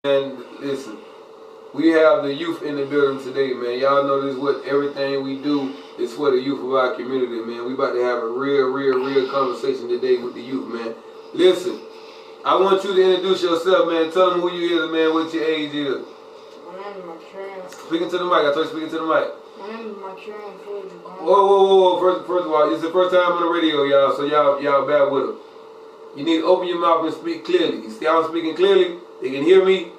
And listen, we have the youth in the building today, man. Y'all know this is what everything we do is for the youth of our community, man. We about to have a real conversation today with the youth, man. Listen, I want you to introduce yourself, man. Tell them who you is, man, what your age is. My name is Marcurian. Speaking to the mic. I told you speaking to the mic. My name is Marcurian. Whoa. First of all, it's the first time on the radio, y'all, so y'all bad with them. You need to open your mouth and speak clearly. You see how I'm speaking clearly? They can hear me.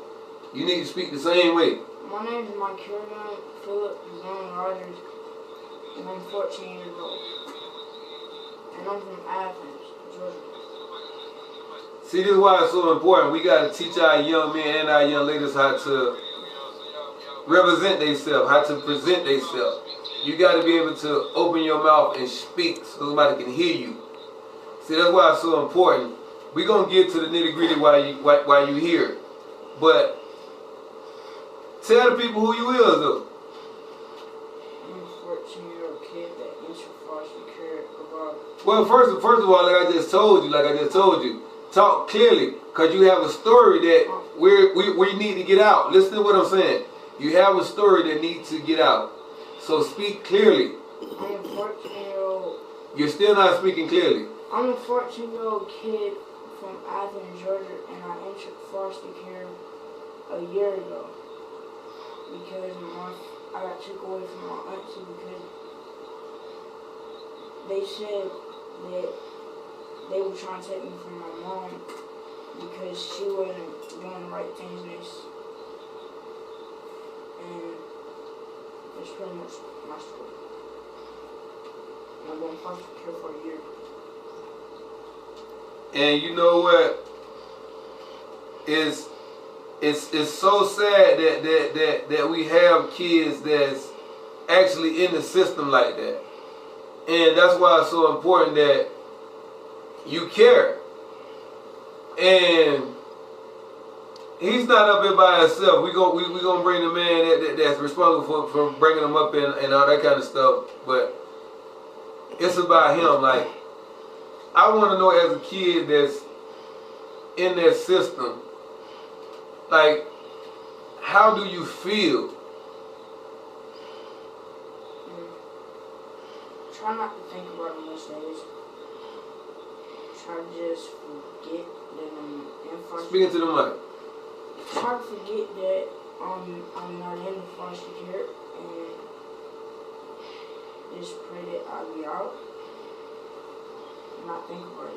You need to speak the same way. My name is Marcurian Philip Zone Rogers, and I'm 14 years old. And I'm from Athens, Georgia. See, this is why it's so important. We got to teach our young men and our young ladies how to represent themselves, how to present themselves. You got to be able to open your mouth and speak so somebody can hear you. See, that's why it's so important. We're going to get to the nitty-gritty while you here. But tell the people who you is, though. I'm a 14-year-old kid that entered foster care abroad. Well, first of all, like I just told you, talk clearly, because you have a story that we need to get out. Listen to what I'm saying. You have a story that needs to get out. So speak clearly. I'm a 14-year-old. You're still not speaking clearly. I'm a 14-year-old kid from Athens, Georgia, and I entered foster care a year ago because I got took away from my auntie because they said that they were trying to take me from my mom because she wasn't doing the right things and that's pretty much my story. And I've been in foster care for a year. And you know what? It's so sad that we have kids that's actually in the system like that. And that's why it's so important that you care. And he's not up here by himself. We gonna bring the man that's responsible for bringing him up and all that kind of stuff. But it's about him. Like, I want to know as a kid that's in that system, like, how do you feel? Try not to think about it most days. Try to just forget that I'm in foster care. Speaking to the mic. Try to forget that I'm not in the foster care and just pray that I'll be out. Not think about it.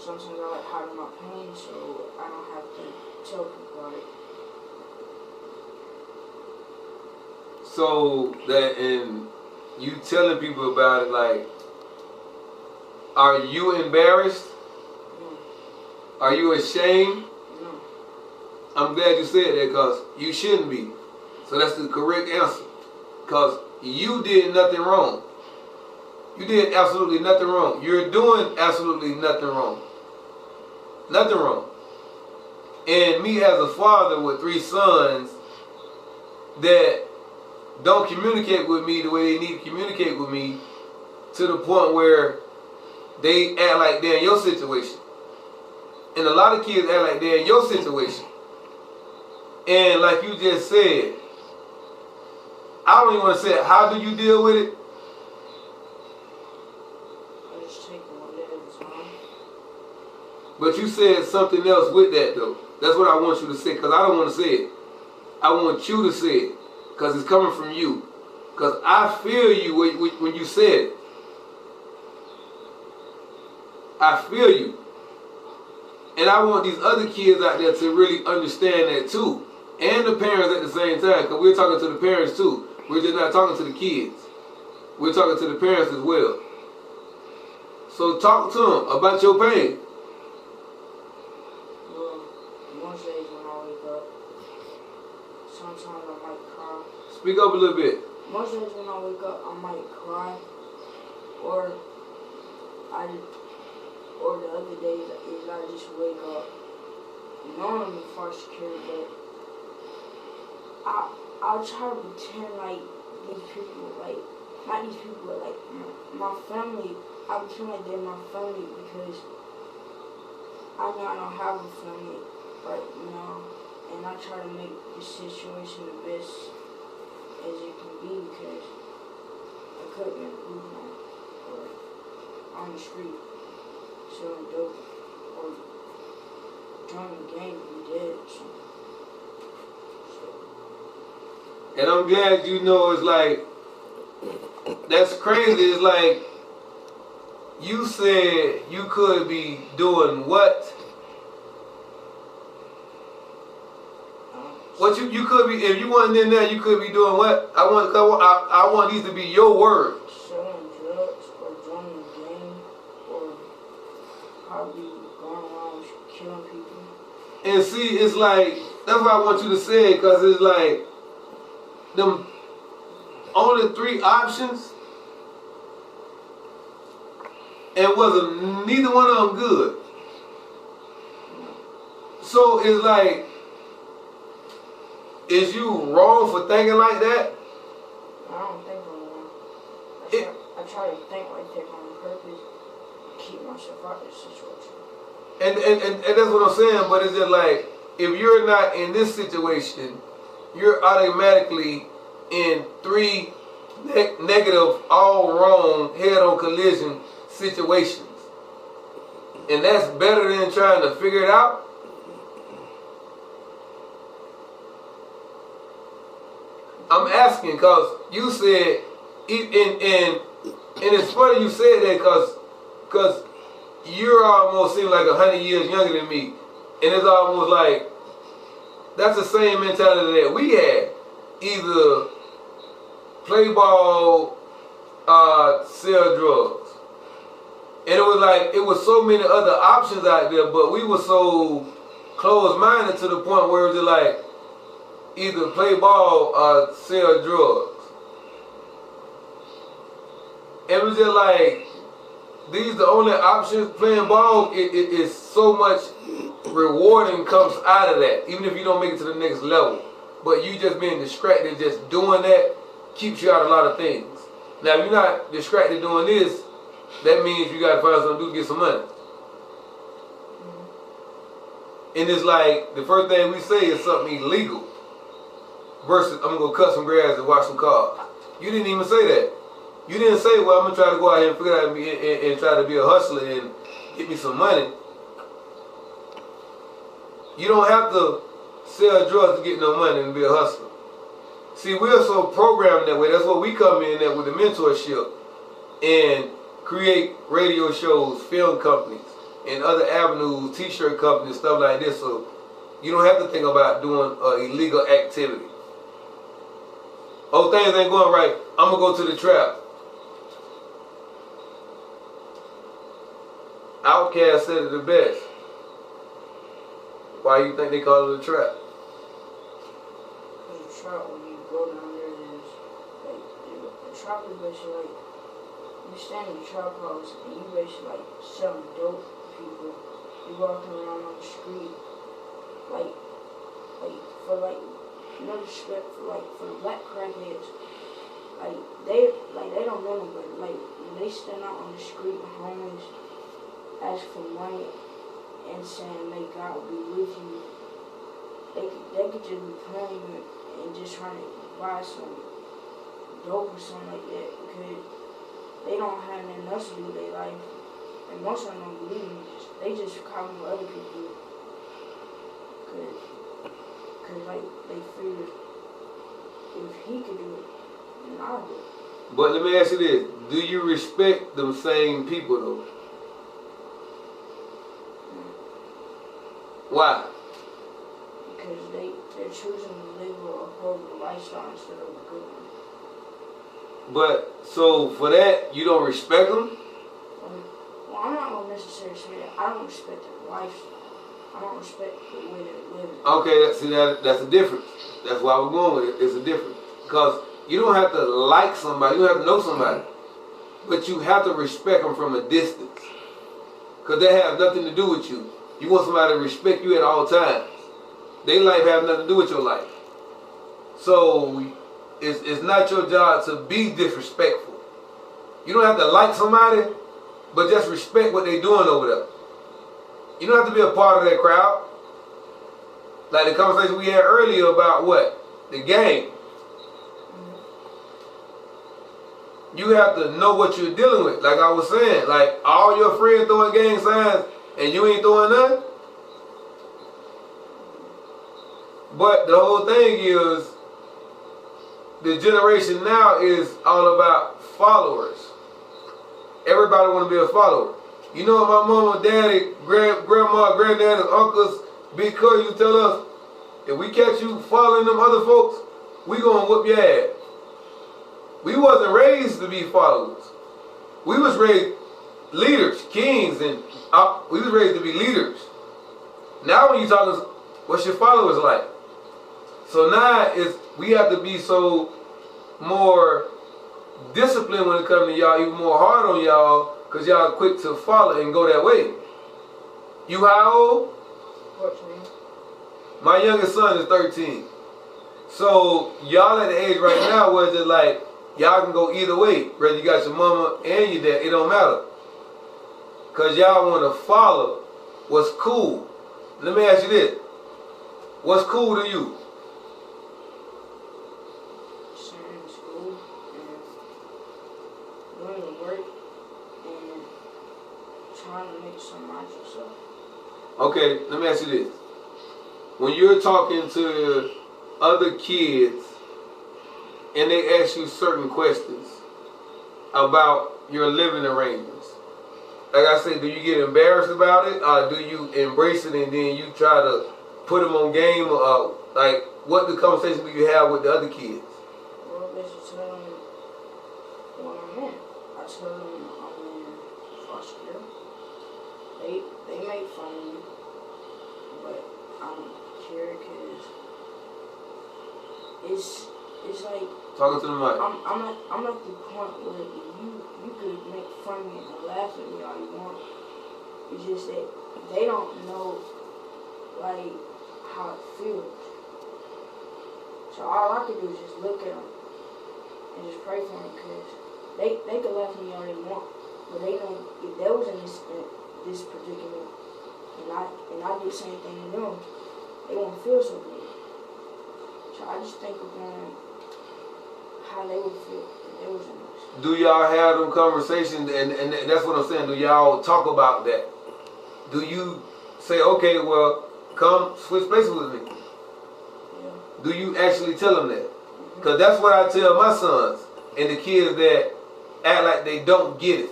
Sometimes I like hiding my pain so I don't have to tell people about it. So that, and you telling people about it, like, are you embarrassed? No. Are you ashamed? No. I'm glad you said that, because you shouldn't be. So that's the correct answer. Because you did nothing wrong. You did absolutely nothing wrong. You're doing absolutely nothing wrong. Nothing wrong. And me as a father with 3 sons that don't communicate with me the way they need to communicate with me, to the point where they act like they're in your situation. And a lot of kids act like they're in your situation. And like you just said, I don't even want to say it. How do you deal with it? But you said something else with that, though. That's what I want you to say, because I don't want to say it. I want you to say it, because it's coming from you. Because I feel you when you said it. I feel you. And I want these other kids out there to really understand that too. And the parents at the same time, because we're talking to the parents too. We're just not talking to the kids. We're talking to the parents as well. So talk to them about your pain. Most days when I wake up, sometimes I might cry. Speak up a little bit. Most days when I wake up, I might cry, or the other days is I just wake up knowing I'm in foster care, but I'll try to pretend like these people, like, not these people, but like my family, I pretend like they're my family because I know I don't have a family right now, and I try to make the situation the best as it can be because I could have been moving or on the street selling dope or joining the gang and be dead or something. And I'm glad you know it's like, that's crazy. It's like, you said you could be doing what? What you could be, if you wasn't in there, you could be doing what? I want these to be your words. Selling drugs or joining a gang or probably going around killing people. And see, it's like, that's what I want you to say, because it's like, them only 3 options, and wasn't neither one of them good. So it's like, is you wrong for thinking like that? I don't think I'm wrong. I try to think like that on purpose to keep myself out of this situation. And that's what I'm saying, but it's just like, if you're not in this situation, you're automatically in 3 negative, all wrong, head-on collision situations. And that's better than trying to figure it out. I'm asking because you said, and it's funny you said that because you're almost seem like 100 years younger than me. And it's almost like, that's the same mentality that we had. Either play ball, sell drugs. And it was like, it was so many other options out there, but we were so closed-minded to the point where it was like, either play ball or sell drugs. And it was just like, these the only options. Playing ball, it is so much rewarding comes out of that, even if you don't make it to the next level. But you just being distracted, just doing that, keeps you out of a lot of things. Now, if you're not distracted doing this, that means you got to find something to do to get some money. And it's like, the first thing we say is something illegal versus, I'm going to go cut some grass and wash some cars. You didn't even say that. You didn't say, well, I'm going to try to go out here and figure out and try to be a hustler and get me some money. You don't have to sell drugs to get no money and be a hustler. See, we're so programmed that way. That's what we come in at with the mentorship and create radio shows, film companies, and other avenues, t-shirt companies, stuff like this. So you don't have to think about doing illegal activity. Oh, things ain't going right, I'm going to go to the trap. Outkast said it the best. Why you think they call it a trap? Because the trap, when you go down there, is like, the trap is basically like, you stand in the trap house and you basically like selling dope to people. You walking around on the street, like for like, no respect for the black crackheads. Like they don't know nobody. Like when they stand out on the street, homeless, ask for money and saying may God be with you, they could just be playing you and just trying to buy some dope or something like that because they don't have nothing else to do with their life. And most of them don't believe me. They just copy what other people do. Cause like they figure if he could do it, then I'll do it. But let me ask you this. Do you respect them same people though? Why? Because they're choosing to live a horrible lifestyle instead of a good one. But, so for that, you don't respect them? Well, I'm not going to necessarily say that. I don't respect their lifestyle. I don't respect the way they're living. Okay, see, that's a difference. That's why we're going with it. It's a difference. Because you don't have to like somebody. You don't have to know somebody. But you have to respect them from a distance. Because they have nothing to do with you. You want somebody to respect you at all times. Their life has nothing to do with your life. So it's not your job to be disrespectful. You don't have to like somebody, but just respect what they're doing over there. You don't have to be a part of that crowd. Like the conversation we had earlier about what? The game. You have to know what you're dealing with. Like I was saying, like all your friends throwing gang signs and you ain't throwing none. But the whole thing is, the generation now is all about followers. Everybody want to be a follower. You know what my mama, daddy, grandma, granddaddy, uncles, big cousin used to tell us? If we catch you following them other folks, we gonna whoop your ass. We wasn't raised to be followers. We was raised leaders, kings, and we was raised to be leaders. Now when you talking, what's your followers like? So now we have to be so more disciplined when it comes to y'all, even more hard on y'all, because y'all quick to follow and go that way. You how old? 14. My youngest son is 13. So y'all at the age right now where it's like, y'all can go either way. Whether you got your mama and your dad, it don't matter. Because y'all want to follow what's cool. Let me ask you this. What's cool to you? Staying in school and going to work and trying to make some out of yourself. Okay, let me ask you this. When you're talking to other kids and they ask you certain questions about your living arrangements, like I said, do you get embarrassed about it, or do you embrace it and then you try to put them on game? Like, what the conversation do you have with the other kids? Well, basically tell them what I'm in. I tell them I'm in foster care. They make fun of me, but I don't care because it's like Talking to the mic. I'm at the point where you could make fun of me and laugh at me all you want. It's just that they don't know like how it feels. So all I could do is just look at them and just pray for them because they could laugh at me all they want, but they know if they was in this predicament and I did the same thing to them, they won't feel so good. So I just think of them how they would feel if they was in this. Do y'all have them conversations, and that's what I'm saying, do y'all talk about that? Do you say, okay, well, come switch places with me? Yeah. Do you actually tell them that? Because that's what I tell my sons and the kids that act like they don't get it.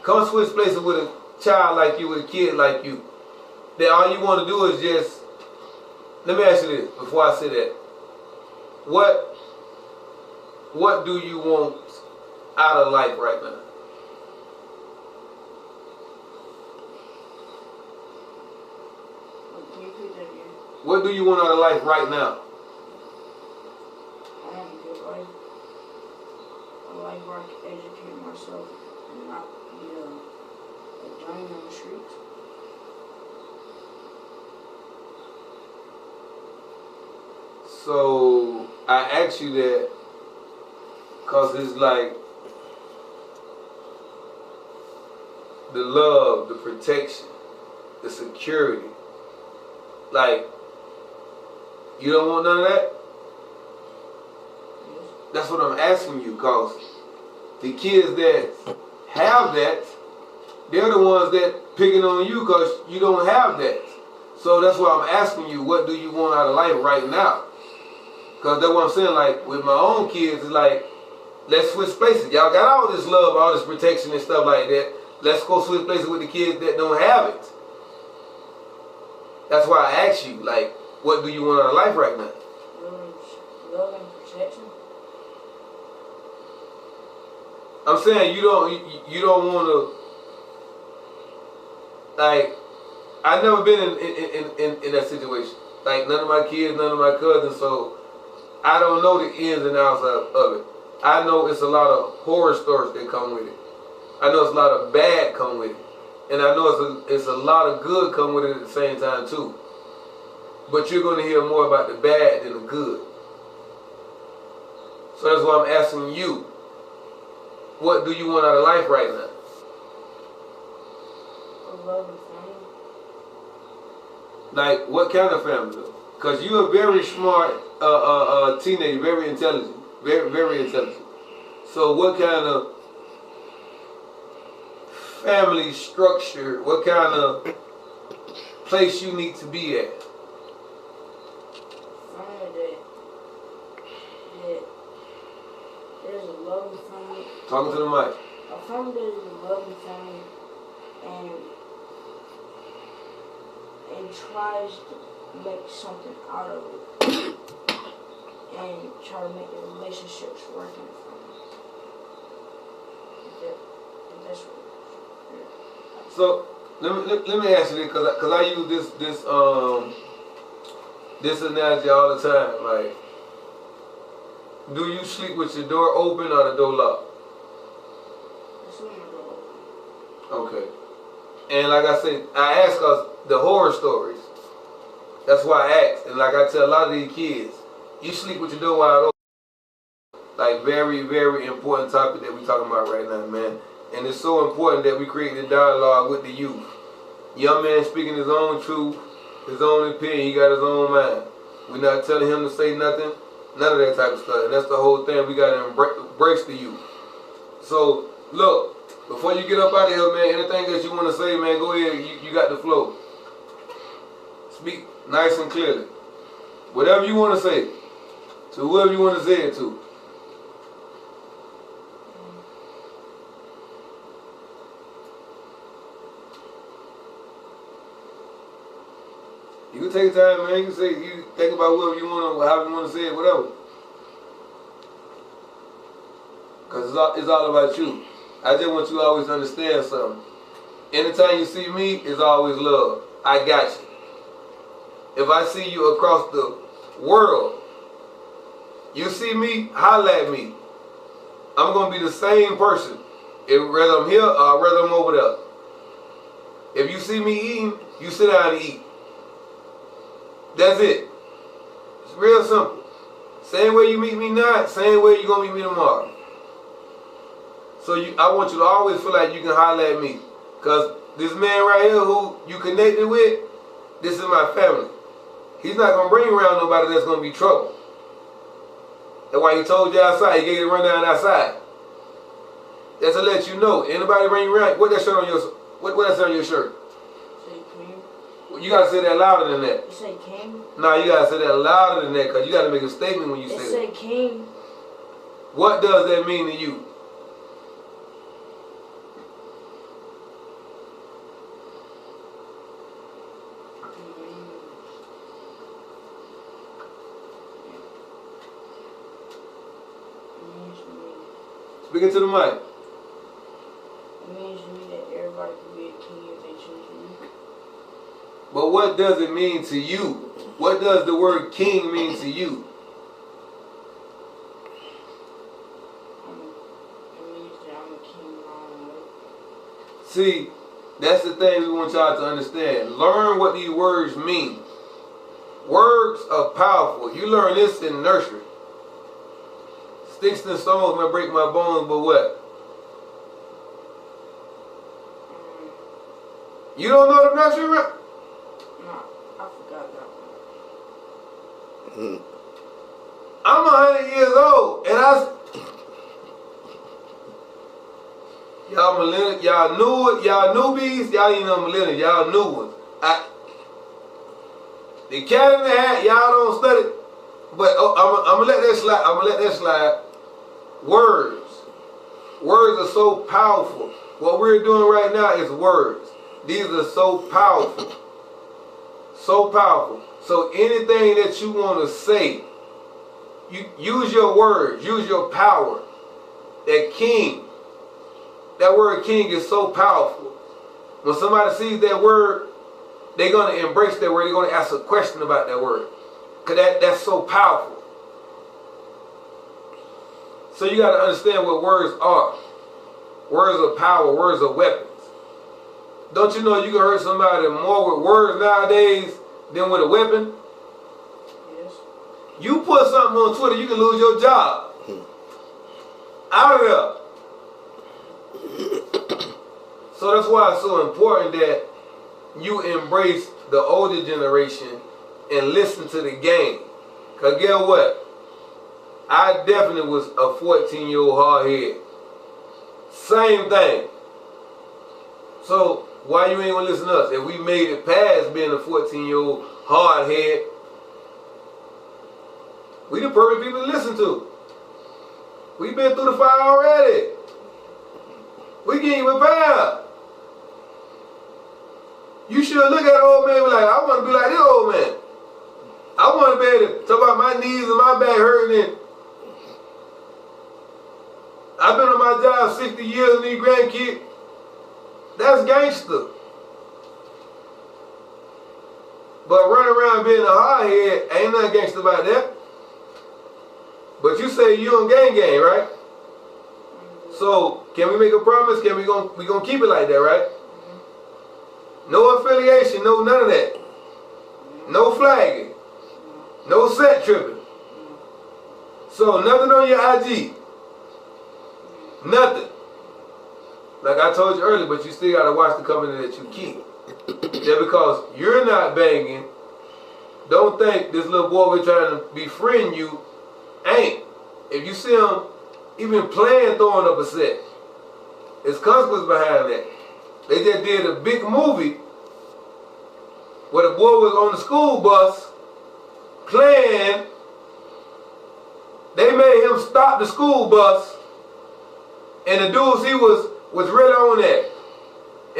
Come switch places with a child like you, with a kid like you. That all you want to do is just, let me ask you this before I say that. What do you want out of life right now? Can you repeat that again? What do you want out of life right now? I want a good life. A life where I can educate myself and not be a dummy on the streets. So I ask you that because it's like the love, the protection, the security. Like, you don't want none of that? Yes. That's what I'm asking you, because the kids that have that, they're the ones that picking on you because you don't have that. So that's why I'm asking you, what do you want out of life right now? Because that's what I'm saying, like, with my own kids, it's like, let's switch places. Y'all got all this love, all this protection and stuff like that. Let's go switch places with the kids that don't have it. That's why I asked you, like, what do you want out of life right now? Love and protection. I'm saying you don't want to, like, I've never been in that situation. Like, none of my kids, none of my cousins, so I don't know the ins and outs of it. I know it's a lot of horror stories that come with it. I know it's a lot of bad come with it. And I know it's a lot of good come with it at the same time too. But you're going to hear more about the bad than the good. So that's why I'm asking you, what do you want out of life right now? Love and family. Like, what kind of family though? Because you're a very smart teenager, very intelligent, very intelligent. So what kind of family structure, what kind of place you need to be at? Family that there's a loving family. Talking to the mic. A family that is a loving family and tries to make something out of it and try to make the relationships work in the family. That's what. Yeah. So let me ask you this, cause I use this analogy all the time. Like, do you sleep with your door open or the door locked? I sleep with my door open. Okay. And like I said, I ask us the horror stories. That's why I ask. And like I tell a lot of these kids, you sleep with your door wide open. Like, very, very important topic that we're talking about right now, man. And it's so important that we create the dialogue with the youth. Young man speaking his own truth, his own opinion, he got his own mind. We're not telling him to say nothing, none of that type of stuff. And that's the whole thing. We got to embrace the youth. So, look, before you get up out of here, man, anything that you want to say, man, go ahead. You got the flow. Speak nice and clearly. Whatever you want to say, to whoever you want to say it to. You can take time, man. You think about whatever you want to, however you want to say it, whatever. Because it's all about you. I just want you to always understand something. Anytime you see me, it's always love. I got you. If I see you across the world, you see me, holla at me. I'm going to be the same person, whether I'm here or whether I'm over there. If you see me eating, you sit down and eat. That's it. It's real simple. Same way you meet me now, same way you're going to meet me tomorrow. So I want you to always feel like you can holler at me. Because this man right here who you connected with, this is my family. He's not going to bring around nobody that's going to be trouble. That's why he told you outside. He gave you the rundown outside. That's to let you know. Anybody bring you around, what that shirt on your, what that say on your shirt? Say King. You got to say that louder than that. You say King? No, you got to say that louder than that because you got to make a statement when you say that. It say King. What does that mean to you? Speaking to the mic. It means to me that everybody can be a king if they choose to be. But what does it mean to you? What does the word king mean to you? It means that I'm a king in my own way. See, that's the thing we want y'all to understand. Learn what these words mean. Words are powerful. You learn this in nursery. Sticks and stones may break my bones, but what? You don't know the nursery rhyme? No, I forgot that one. I'm 100 years old, and y'all millennials, y'all new, y'all newbies, y'all ain't no millennials, y'all new ones. The cat in the hat, y'all don't study, but I'm gonna let that slide. I'm gonna let that slide. Words are so powerful. What we're doing right now is words. These are so powerful, so powerful. So anything that you want to say, you use your words, use your power. That king, that word king is so powerful. When somebody sees that word, they're going to embrace that word. They're going to ask a question about that word. Because that's so powerful. So you got to understand what words are. Words are power. Words are weapons. Don't you know you can hurt somebody more with words nowadays than with a weapon? Yes. You put something on Twitter, you can lose your job. Out of there. So that's why it's so important that you embrace the older generation and listen to the game. Cause guess what? I definitely was a 14-year-old hardhead. Same thing. So why you ain't gonna listen to us? If we made it past being a 14-year-old hardhead, we the perfect people to listen to. We been through the fire already. We can't even prepare. You should look at an old man and be like, I want to be like this old man. I want to be able to talk about my knees and my back hurting. And I've been on my job 60 years and these grandkids. That's gangster. But running around being a hardhead, ain't nothing gangster about that. But you say you on gang, right? So can we make a promise? Can we gonna keep it like that, right? No affiliation, no none of that. No flagging. No set tripping. So nothing on your IG. Nothing. Like I told you earlier, but you still gotta watch the company that you keep. Just because you're not banging, don't think this little boy we're trying to befriend you ain't. If you see him even playing throwing up a set, there's consequences behind that. They just did a big movie where the boy was on the school bus playing. They made him stop the school bus, and the dudes he was really on that.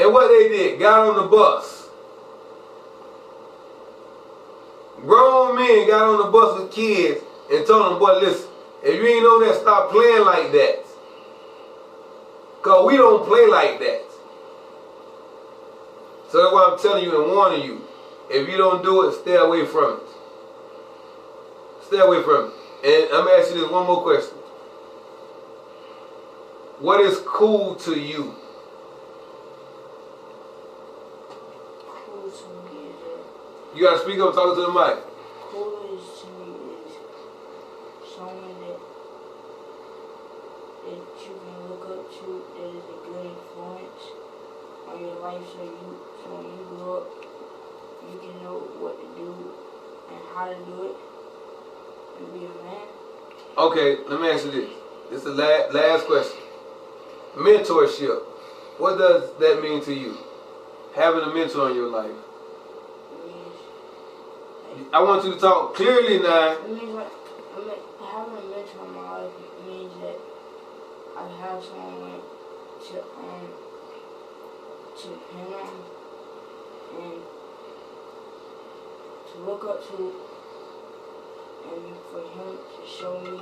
And what they did, got on the bus. Grown men got on the bus with kids and told them, boy, listen, if you ain't on that, stop playing like that. Because we don't play like that. So that's why I'm telling you and warning you. If you don't do it, stay away from it. Stay away from it. And I'm going to ask you this one more question. What is cool to you? Cool to me is that. You got to speak up, talking to the mic. Cool is to me is someone that you can look up to, that is a good influence on your life, so when you grow up, you can know what to do and how to do it and be a man. Okay, let me ask you this. This is the last question. Mentorship. What does that mean to you? Having a mentor in your life. I want you to talk clearly now. It means having a mentor in my life means that I have someone to depend on and to look up to, and for him to show me